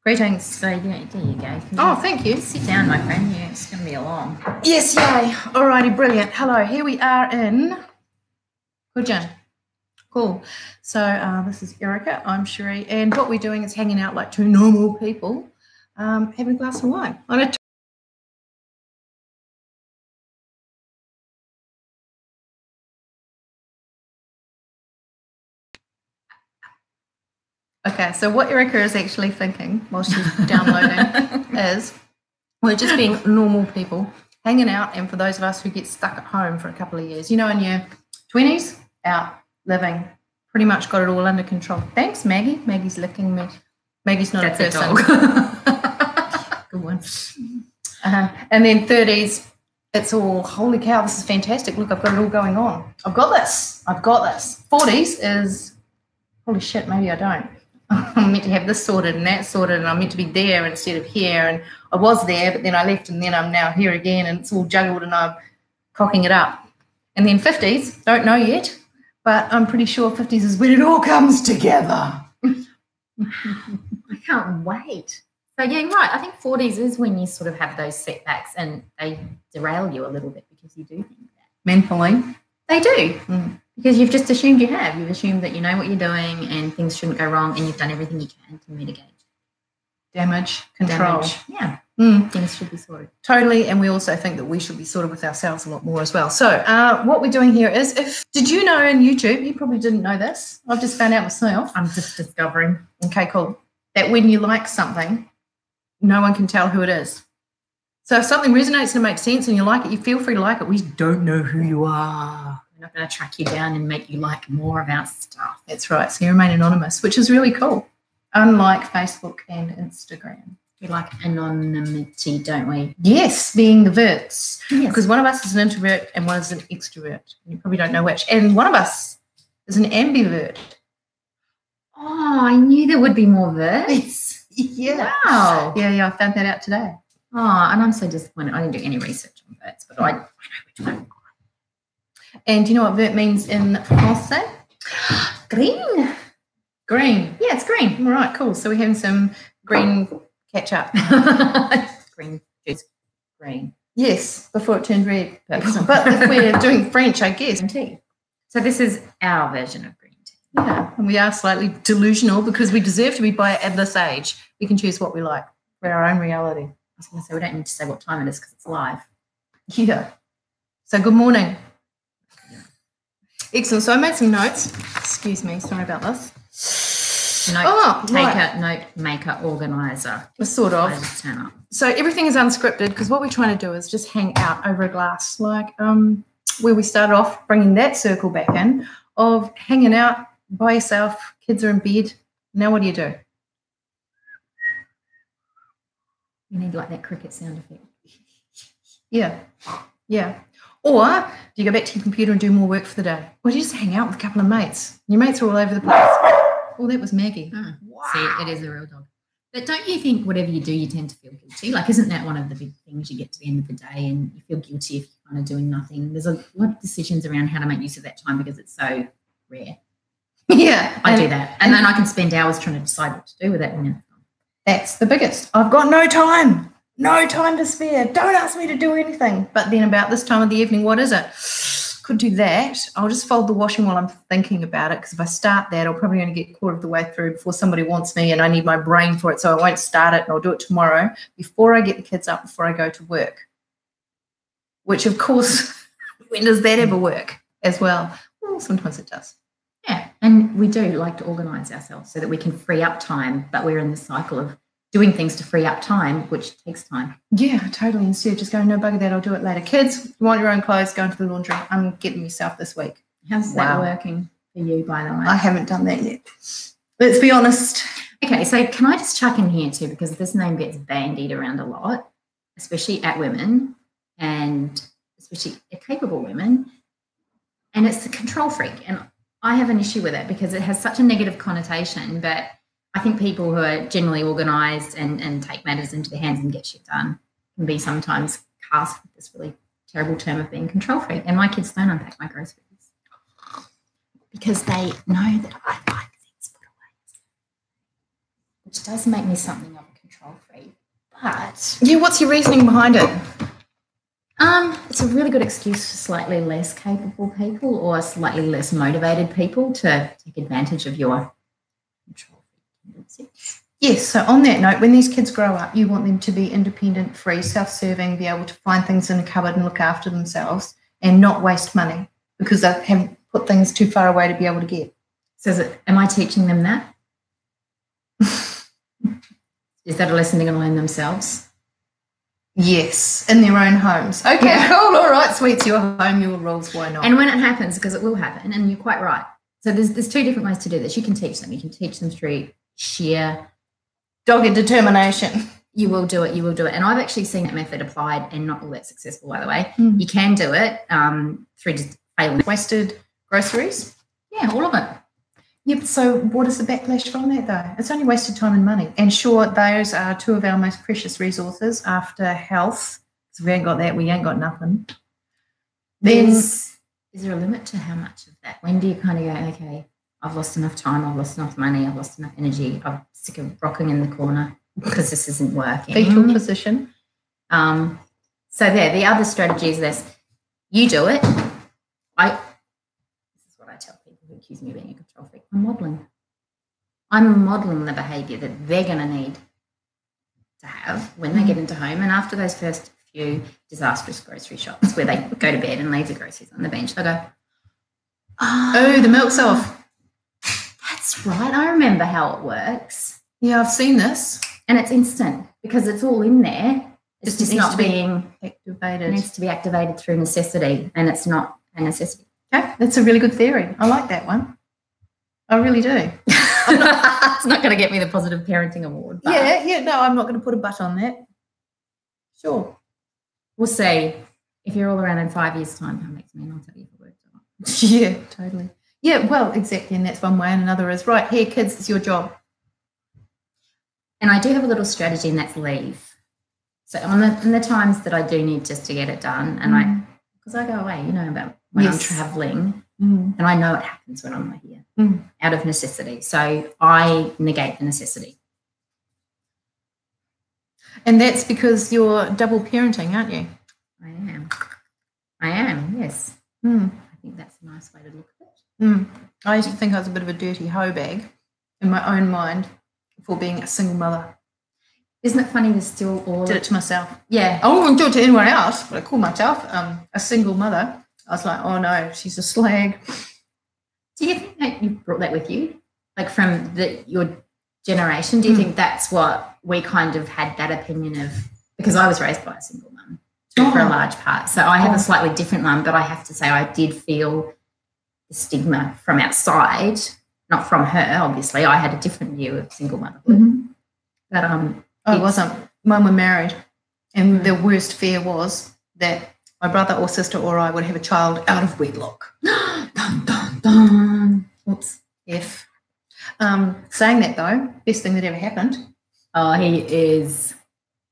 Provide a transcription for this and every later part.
Greetings. So, yeah, there you go. Oh, thank you. Sit down, my friend. Yeah, it's going to be a long. Yes, yay. Alrighty, brilliant. Hello, here we are in Kujin. Cool. So this is Erica, I'm Sheree, and what we're doing is hanging out like two normal people, having a glass of wine. Okay, so what Erica is actually thinking while she's downloading is we're just being normal people, hanging out, and for those of us who get stuck at home for a couple of years, in your 20s, out, living, pretty much got it all under control. Thanks, Maggie. Maggie's licking me. Maggie's not That's a person. Good one. And then 30s, it's all, holy cow, this is fantastic. Look, I've got it all going on. I've got this. 40s is, holy shit, maybe I don't. I'm meant to have this sorted and that sorted, and I'm meant to be there instead of here. And I was there, but then I left, and then I'm now here again, and it's all juggled, and I'm cocking it up. And then 50s, don't know yet, but I'm pretty sure 50s is when it all comes together. I can't wait. So, yeah, you're right. I think 40s is when you sort of have those setbacks and they derail you a little bit because you do think that. Mentally. They do. Because you've just assumed you have. You've assumed that you know what you're doing and things shouldn't go wrong, and you've done everything you can to mitigate Damage, control. Yeah. Things should be sorted. Totally, and we also think that we should be sorted with ourselves a lot more as well. So what we're doing here is, did you know in YouTube, you probably didn't know this, I've just found out myself. I'm just discovering. Okay, cool. That when you like something, no one can tell who it is. So if something resonates and makes sense and you like it, you feel free to like it. We don't know who you are. We're not going to track you down and make you like more of our stuff. That's right. So you remain anonymous, which is really cool. Unlike Facebook and Instagram. We like anonymity, don't we? Yes, being the Verts. Yes. Because one of us is an introvert and one is an extrovert. You probably don't know which. And one of us is an ambivert. Oh, I knew there would be more Verts. Yeah. Wow. Yeah, I found that out today. Oh, and I'm so disappointed. I didn't do any research on Verts, but I know which one. And do you know what Vert means in Francais? Green. Green. Yeah, it's green. All right, cool. So we're having some green ketchup. Green juice. Green. Yes, before it turned red. Excellent. But if we're doing French, I guess. Tea. So this is our version of green tea. Yeah, and we are slightly delusional because we deserve to be by at this age. We can choose what we like for our own reality. I was going to say, we don't need to say what time it is because it's live. Yeah. So good morning. Excellent. So I made some notes. Excuse me. Sorry about this. Note taker, note maker, organizer. Sort of. Turn up. So everything is unscripted because what we're trying to do is just hang out over a glass, like where we started off, bringing that circle back in of hanging out by yourself. Kids are in bed. Now what do? You need like that cricket sound effect. Yeah. Or do you go back to your computer and do more work for the day? Or do you just hang out with a couple of mates? Your mates are all over the place. Oh, that was Maggie. Wow. See, it is a real dog. But don't you think whatever you do, you tend to feel guilty? Like, isn't that one of the big things? You get to the end of the day and you feel guilty if you're kind of doing nothing. There's a lot of decisions around how to make use of that time because it's so rare. Yeah. I do that. And then I can spend hours trying to decide what to do with it. That's the biggest. I've got no time. No time to spare. Don't ask me to do anything. But then about this time of the evening, what is it? Could do that. I'll just fold the washing while I'm thinking about it because if I start that, I'll probably only get a quarter of the way through before somebody wants me and I need my brain for it, so I won't start it and I'll do it tomorrow before I get the kids up, before I go to work. Which, of course, when does that ever work as well? Well, sometimes it does. Yeah, and we do like to organise ourselves so that we can free up time, but we're in this cycle of doing things to free up time, which takes time. Yeah, totally. Instead of just going, no, bugger that, I'll do it later. Kids, you want your own clothes, go into the laundry. I'm getting myself this week. How's that working for you, by the way? I haven't done that yet. Let's be honest. Okay, so can I just chuck in here too, because this name gets bandied around a lot, especially at women and especially at capable women, and it's the control freak. And I have an issue with it because it has such a negative connotation, but I think people who are generally organised and take matters into their hands and get shit done can be sometimes cast with this really terrible term of being control freak. And my kids don't unpack my groceries because they know that I like things put away, which does make me something of a control freak. But yeah, what's your reasoning behind it? it's a really good excuse for slightly less capable people or slightly less motivated people to take advantage of your control freak tendencies. Yes, so on that note, when these kids grow up, you want them to be independent, free, self-serving, be able to find things in a cupboard and look after themselves and not waste money because they haven't put things too far away to be able to get. So am I teaching them that? Is that a lesson they're going to learn themselves? Yes, in their own homes. Okay, yeah. Cool. All right, sweet. It's your home, your rules. Why not? And when it happens, because it will happen, and you're quite right. So there's two different ways to do this. You can teach them. You can teach them through sheer dogged determination. You will do it. You will do it. And I've actually seen that method applied and not all that successful, by the way. You can do it through just failing. Wasted groceries? Yeah, all of it. Yep. So what is the backlash from that, though? It's only wasted time and money. And sure, those are two of our most precious resources after health. So if we ain't got that, we ain't got nothing. Then is there a limit to how much of that? When do you kind of go, okay, I've lost enough time, I've lost enough money, I've lost enough energy, I'm sick of rocking in the corner because this isn't working. Fetal position. So there, the other strategy is this. You do it. This is what I tell people who accuse me of being a control freak. I'm modelling the behaviour that they're going to need to have when they get into home. And after those first few disastrous grocery shops where they go to bed and leave the groceries on the bench, they go, oh, the milk's off. That's right. I remember how it works. Yeah, I've seen this. And it's instant because it's all in there. It's just not being activated. It needs to be activated through necessity, and it's not a necessity. Okay, that's a really good theory. I like that one. I really do. It's not going to get me the positive parenting award. But yeah. No, I'm not going to put a but on that. Sure. We'll see. If you're all around in 5 years' time, that makes me and I'll tell you if it works or not. Yeah, totally. Yeah, well, exactly. And that's one way, and another is, right, here, kids, it's your job. And I do have a little strategy, and that's leave. So on the times that I do need just to get it done, and because I go away, about when I'm traveling, and I know it happens when I'm not here, out of necessity. So I negate the necessity. And that's because you're double parenting, aren't you? I am, yes. I think that's a nice way to look at it. I used to think I was a bit of a dirty hoe bag in my own mind for being a single mother. Isn't it funny? There's still all... Did it to myself. Yeah. I wouldn't do it to anyone else, but I call myself a single mother. I was like, oh, no, she's a slag. Do you think that you brought that with you? Like from your generation? Do you think that's what we kind of had that opinion of? Because I was raised by a single mum for a large part. So I have a slightly different mum, but I have to say I did feel the stigma from outside, not from her, obviously. I had a different view of single motherhood. But it wasn't. Mine were married, and the worst fear was that my brother or sister or I would have a child out of wedlock. Dun, dun, dun. Oops. F. Saying that, though, best thing that ever happened. Oh, he is.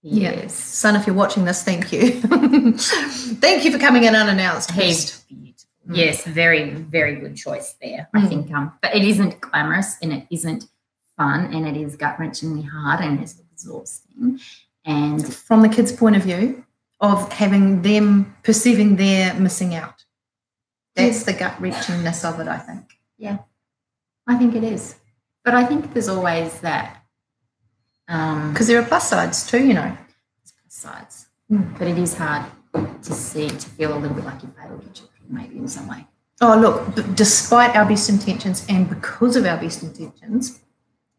Yes. Son, if you're watching this, thank you. Thank you for coming in unannounced. He's beautiful. Yes, very, very good choice there, I think. But it isn't glamorous and it isn't fun and it is gut-wrenchingly hard and it's exhausting. And from the kids' point of view of having them perceiving they're missing out. That's the gut-wrenchingness of it, I think. Yeah, I think it is. But I think there's always that. Because there are plus sides too, There's plus sides. But it is hard to feel a little bit like you failed your children, maybe in some way. Oh, look, despite our best intentions and because of our best intentions,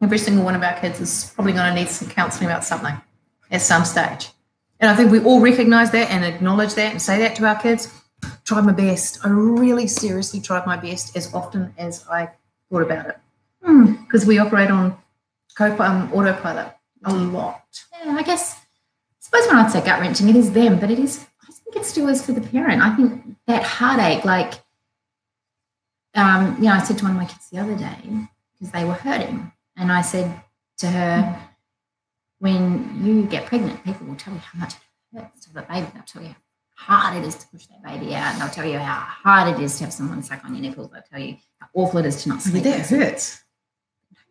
every single one of our kids is probably going to need some counselling about something at some stage. And I think we all recognise that and acknowledge that and say that to our kids. Tried my best. I really seriously tried my best as often as I thought about it. Because we operate on autopilot a lot. Yeah, I suppose when I'd say gut-wrenching, it is them, but I think it still is for the parent. I think that heartache, I said to one of my kids the other day, because they were hurting, and I said to her, when you get pregnant, people will tell you how much it hurts to have a baby. They'll tell you how hard it is to push that baby out, and they'll tell you how hard it is to have someone suck on your nipples. They'll tell you how awful it is to not sleep. That hurts.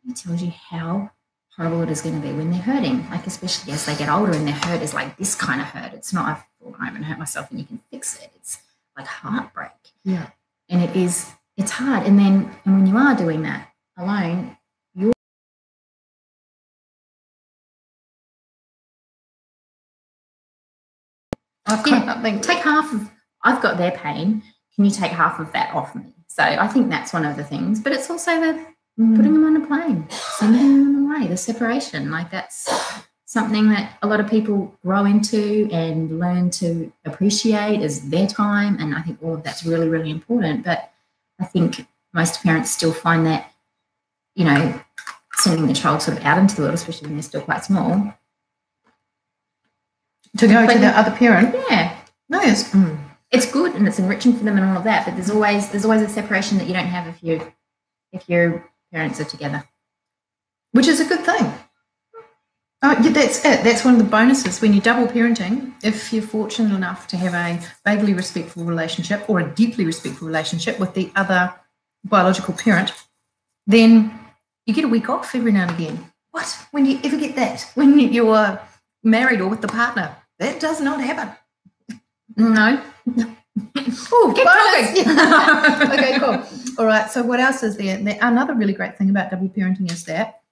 It tells you how horrible it is going to be when they're hurting, like especially as they get older and their hurt is like this kind of hurt. It's not I've fallen over and hurt myself and you can fix it. It's like heartbreak. Yeah. And it's hard. And when you are doing that alone, take half of, I've got their pain. Can you take half of that off me? So I think that's one of the things. But it's also the putting them on a plane, sending them away, the separation. Like that's something that a lot of people grow into and learn to appreciate as their time. And I think all of that's really, really important. But I think most parents still find that, sending the child sort of out into the world, especially when they're still quite small, to go to the other parent. Yeah. No, it's good and it's enriching for them and all of that, but there's always a separation that you don't have if your parents are together. Which is a good thing. Oh, yeah, that's it. That's one of the bonuses when you're double parenting. If you're fortunate enough to have a vaguely respectful relationship or a deeply respectful relationship with the other biological parent, then you get a week off every now and again. What? When do you ever get that? When you're married or with the partner? That does not happen. No. Oh, bonus. Okay, cool. All right. So what else is there? Another really great thing about double parenting is that,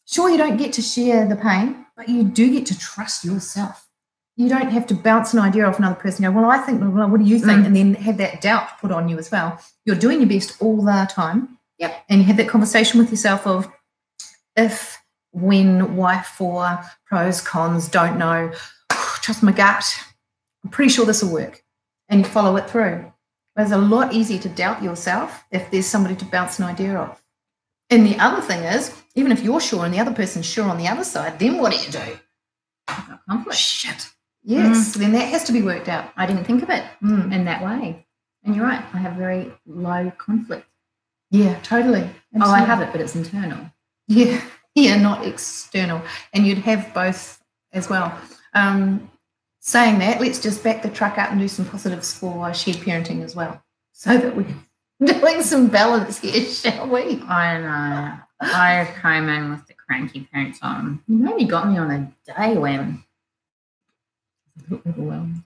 sure, you don't get to share the pain, but you do get to trust yourself. You don't have to bounce an idea off another person. Go, well, I think, well, what do you think? And then have that doubt put on you as well. You're doing your best all the time. Yep. And you have that conversation with yourself of if, when, why, for, pros, cons, don't know, trust my gut. I'm pretty sure this will work. And you follow it through. But it's a lot easier to doubt yourself if there's somebody to bounce an idea off. And the other thing is, even if you're sure and the other person's sure on the other side, then what do? Conflict. Shit. Yes, then that has to be worked out. I didn't think of it in that way. And you're right, I have very low conflict. Yeah, totally. Absolutely. Oh, I have it, but it's internal. Yeah, not external. And you'd have both as well. Saying that, let's just back the truck up and do some positives for shared parenting as well, so that we're doing some balance here, shall we? I know. I came in with the cranky parents on. You maybe got me on a day when I was a little overwhelmed.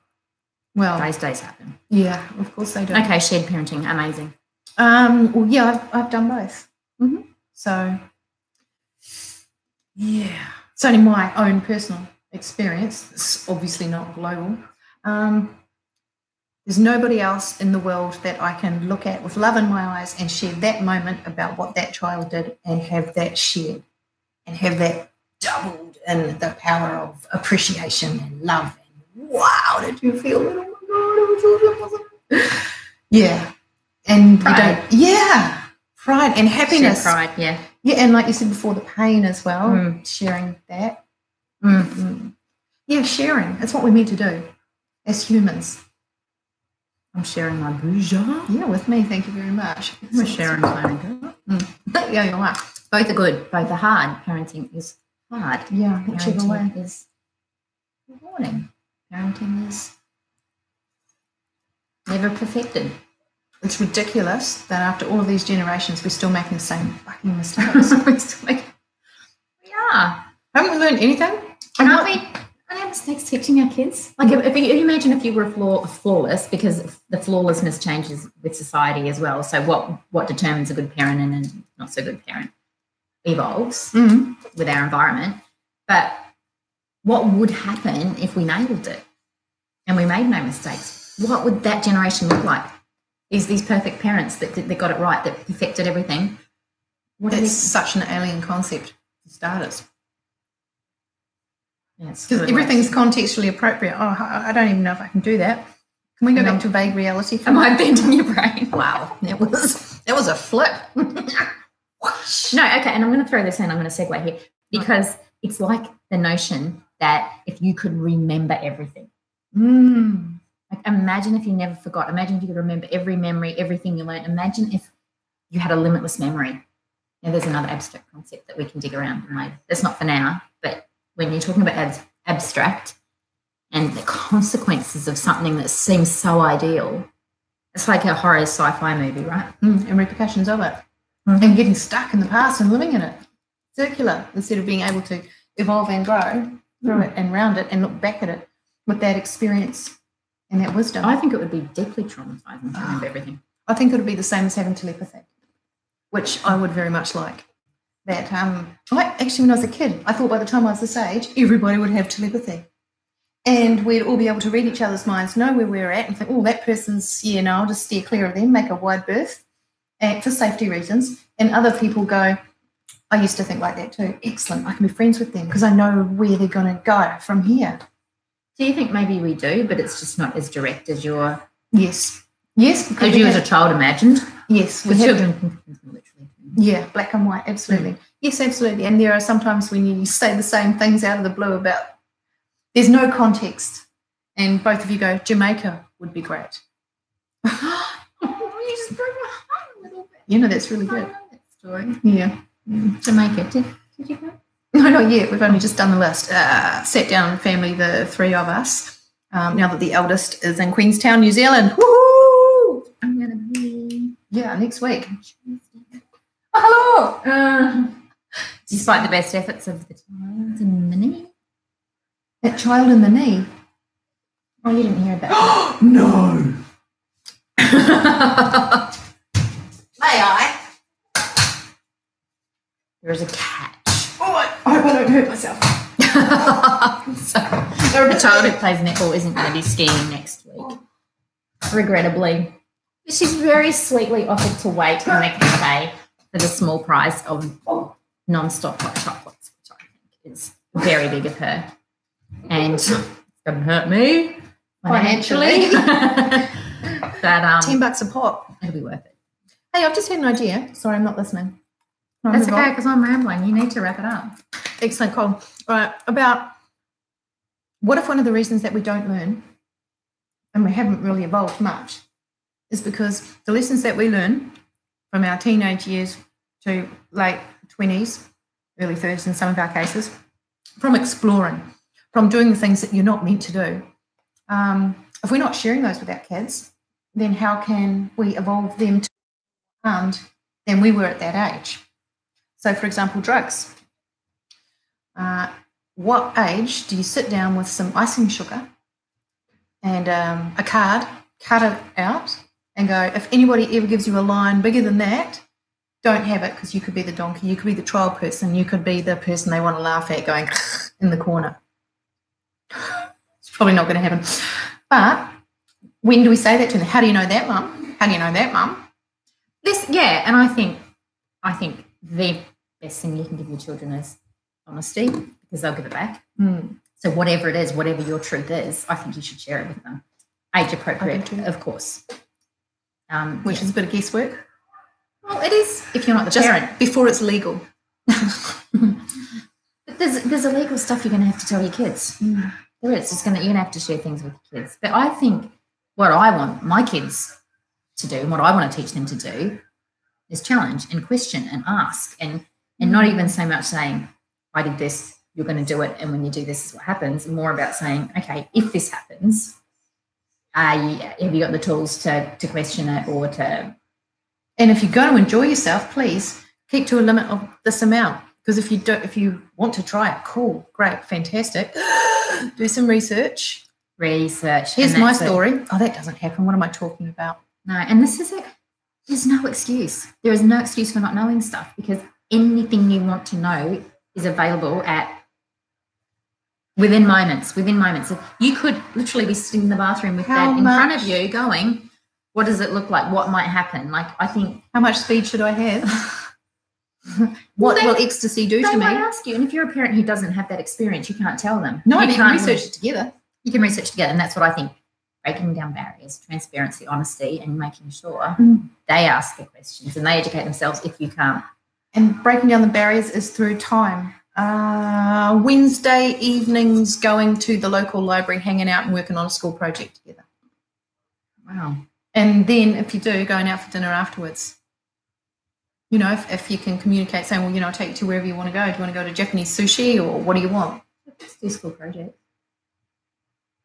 Well, days happen. Yeah, of course they do. Okay, shared parenting, amazing. Well, yeah, I've done both. Mm-hmm. So, yeah, it's only my own personal experience. It's obviously not global. There's nobody else in the world that I can look at with love in my eyes and share that moment about what that child did and have that shared and have that doubled in the power of appreciation and love. And wow, did you feel it? Oh my God, it was awesome. Yeah. And pride. Pride and happiness. Shared pride, yeah. Yeah, and like you said before, the pain as well, sharing that. Yeah, sharing. That's what we're meant to do as humans. I'm sharing my bourgeois. Yeah, with me. Thank you very much. We're sharing something. Yeah, you are. Both are good. Both are hard. Parenting is hard. Yeah, whichever way. Parenting is rewarding. Parenting is never perfected. It's ridiculous that after all of these generations, we're still making the same fucking mistakes. We are. Haven't we learned anything? And aren't we mistakes teaching our kids? Like, if you imagine if you were flawless, because the flawlessness changes with society as well. So what determines a good parent and a not so good parent evolves with our environment. But what would happen if we nailed it and we made no mistakes? What would that generation look like? These perfect parents that got it right, that perfected everything. It's such an alien concept for starters. Yes, because everything's contextually appropriate. Oh, I don't even know if I can do that. Can we go back to vague reality? Am I bending your brain? Wow, that was a flip. No, okay, and I'm going to throw this in. I'm going to segue here because it's like the notion that if you could remember everything. Like, imagine if you never forgot. Imagine if you could remember every memory, everything you learned. Imagine if you had a limitless memory. Now, there's another abstract concept that we can dig around later. That's not for now, but when you're talking about abstract and the consequences of something that seems so ideal, it's like a horror sci-fi movie, right? And repercussions of it. And getting stuck in the past and living in it. circular, instead of being able to evolve and grow through it and round it and look back at it with that experience and that wisdom. I think it would be deeply traumatizing to remember everything. I think it would be the same as having telepathy, which I would very much like. That actually, when I was a kid, I thought by the time I was this age, everybody would have telepathy. And we'd all be able to read each other's minds, know where we're at, and think, oh, that person's, no, I'll just steer clear of them, make a wide berth for safety reasons. And other people go, I used to think like that too. Excellent, I can be friends with them because I know where they're going to go from here. Do you think maybe we do, but it's just not as direct as your... Yes, because you as a child imagined? Yes. The children can literally. Yeah, black and white, absolutely. Yes, absolutely. And there are sometimes when you say the same things out of the blue about, there's no context, and both of you go, Jamaica would be great. You just broke my heart a little bit. That's really good. I know that story. Yeah. Jamaica. Did you go? No, not yet. We've only just done the list. Sat down, family, the three of us. Now that the eldest is in Queenstown, New Zealand. Woohoo! I'm going to be... Yeah, next week. Oh, hello! Despite the best efforts of the child in the knee. That child in the knee? Oh, you didn't hear about that? No! May I? There is a catch. Oh, I hope I don't hurt myself. So, the child who plays netball isn't going to be skiing next week, regrettably. She's very sweetly offered to wait and make her pay for the small price of non-stop hot chocolates, which I think is very big of her. And it's going to hurt me financially. But $10 a pop. It'll be worth it. Hey, I've just had an idea. Sorry, I'm not listening. That's okay, because I'm rambling. You need to wrap it up. Excellent, Cole. All right, about what if one of the reasons that we don't learn and we haven't really evolved much is because the lessons that we learn from our teenage years to late 20s, early 30s in some of our cases, from exploring, from doing the things that you're not meant to do. If we're not sharing those with our kids, then how can we evolve them to be harmed than we were at that age? So, for example, drugs. What age do you sit down with some icing sugar and a card, cut it out and go, if anybody ever gives you a line bigger than that, don't have it, because you could be the donkey, you could be the trial person, you could be the person they want to laugh at going in the corner. It's probably not going to happen. But when do we say that to them? How do you know that, Mum? How do you know that, Mum? And I think the best thing you can give your children is honesty, because they'll give it back. So whatever it is, whatever your truth is, I think you should share it with them. Age appropriate, of course. Which is a bit of guesswork. Well, it is if you're not the just parent. Before it's legal. But there's illegal stuff you're going to have to tell your kids. There is. You're going to have to share things with your kids. But I think what I want my kids to do and what I want to teach them to do is challenge and question and ask and not even so much saying, I did this, you're going to do it, and when you do this is what happens. More about saying, okay, if this happens, have you got the tools to question it or to... And if you're going to enjoy yourself, please keep to a limit of this amount. Because if you want to try it, cool, great, fantastic. Do some research. Here's my story. Oh, that doesn't happen. What am I talking about? No, and this is it. There's no excuse. There is no excuse for not knowing stuff, because anything you want to know is available within moments. You could literally be sitting in the bathroom with that in front of you going, what does it look like? What might happen? Like, I think... How much speed should I have? What will ecstasy do to me? They might ask you. And if you're a parent who doesn't have that experience, you can't tell them. No, you can research it together. You can research together. And that's what I think. Breaking down barriers, transparency, honesty, and making sure they ask the questions and they educate themselves if you can't. And breaking down the barriers is through time. Wednesday evenings going to the local library, hanging out and working on a school project together. Wow. And then if you do, going out for dinner afterwards. You know, if you can communicate saying, well, I'll take you to wherever you want to go. Do you want to go to Japanese sushi or what do you want? Let's do school projects.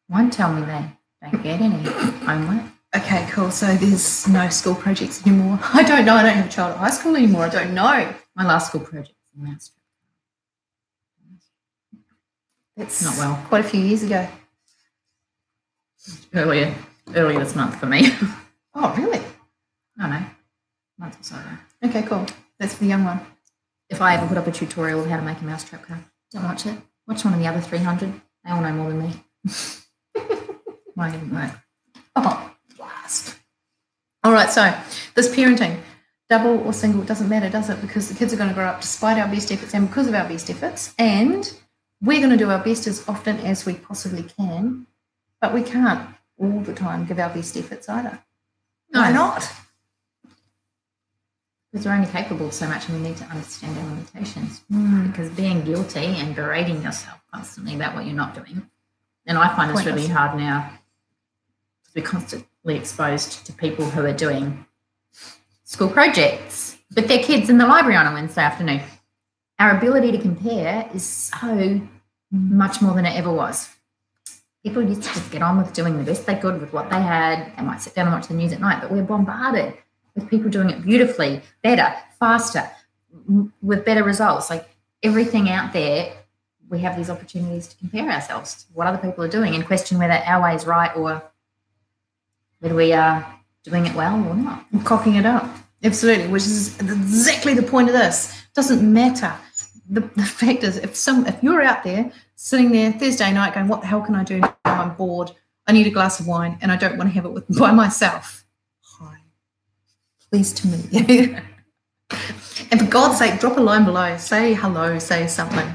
Won't tell me they don't get any homework. Okay, cool. So there's no school projects anymore. I don't know. I don't have a child at high school anymore. I don't know. My last school project was a mousetrap. That's Not well. quite a few years ago. Earlier this month for me. Oh, really? I don't know, month or so ago. Okay, cool. That's for the young one. If I ever put up a tutorial of how to make a mousetrap car, don't watch it. Watch one of the other 300. They all know more than me. Won't even work. Oh, blast. All right, so this parenting, double or single, doesn't matter, does it? Because the kids are going to grow up despite our best efforts and because of our best efforts. And we're going to do our best as often as we possibly can, but we can't all the time give our best efforts either. No. Why not? Because we're only capable of so much and we need to understand our limitations. Because being guilty and berating yourself constantly about what you're not doing. And I find this really hard now because we're constantly exposed to people who are doing school projects with their kids in the library on a Wednesday afternoon. Our ability to compare is so much more than it ever was. People used to just get on with doing the best they could with what they had. They might sit down and watch the news at night, but we're bombarded with people doing it beautifully, better, faster, with better results. Like everything out there, we have these opportunities to compare ourselves to what other people are doing and question whether our way is right or whether we are doing it well or not. Cocking it up. Absolutely, which is exactly the point of this. It doesn't matter. The fact is, if you're out there sitting there Thursday night going, what the hell can I do now? I'm bored. I need a glass of wine and I don't want to have it by myself. Hi. Pleased to meet you. And for God's sake, drop a line below. Say hello, say something.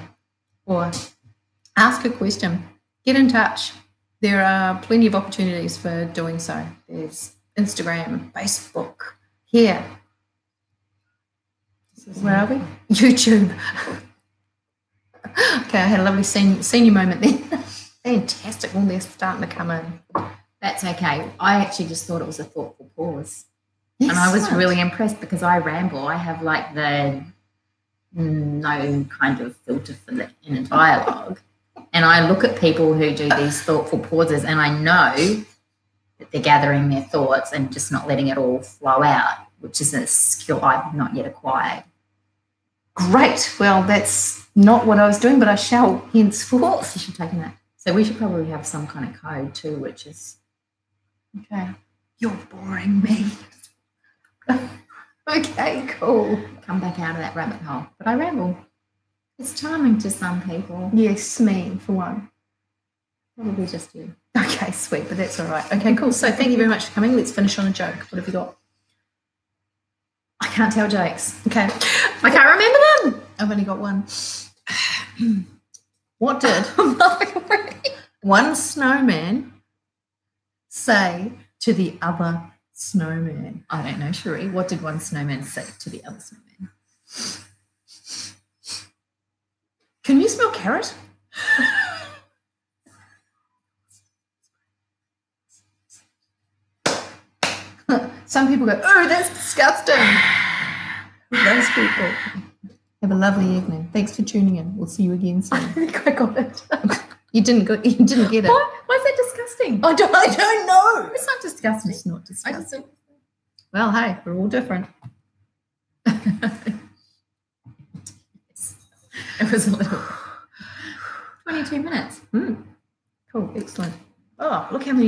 Or ask a question. Get in touch. There are plenty of opportunities for doing so. There's Instagram, Facebook, here. Where are we? YouTube. Okay, I had a lovely senior moment there. Fantastic. All they're starting to come in. That's okay. I actually just thought it was a thoughtful pause. Yes, and I was really impressed because I ramble. I have like the no kind of filter for the inner dialogue. And I look at people who do these thoughtful pauses and I know that they're gathering their thoughts and just not letting it all flow out, which is a skill I've not yet acquired. Great. Well, that's not what I was doing, but I shall henceforth. You should take that. So we should probably have some kind of code too, which is, okay, you're boring me. Okay, cool. Come back out of that rabbit hole. But I ramble. It's charming to some people. Yes, me, for one. Probably just you. Okay, sweet, but that's all right. Okay, cool. So thank you very much for coming. Let's finish on a joke. What have you got? I can't tell jokes. Okay. I can't remember them. I've only got one. What did one snowman say to the other snowman? I don't know, Cherie. What did one snowman say to the other snowman? Can you smell carrot? Some people go, oh, that's disgusting. Those people. Have a lovely evening. Thanks for tuning in. We'll see you again soon. I think I got it. You didn't get it. Why is that disgusting? I don't know. It's not disgusting. It's not disgusting. Well, hey, we're all different. It was a little 22 minutes. Cool, excellent. Oh, look how many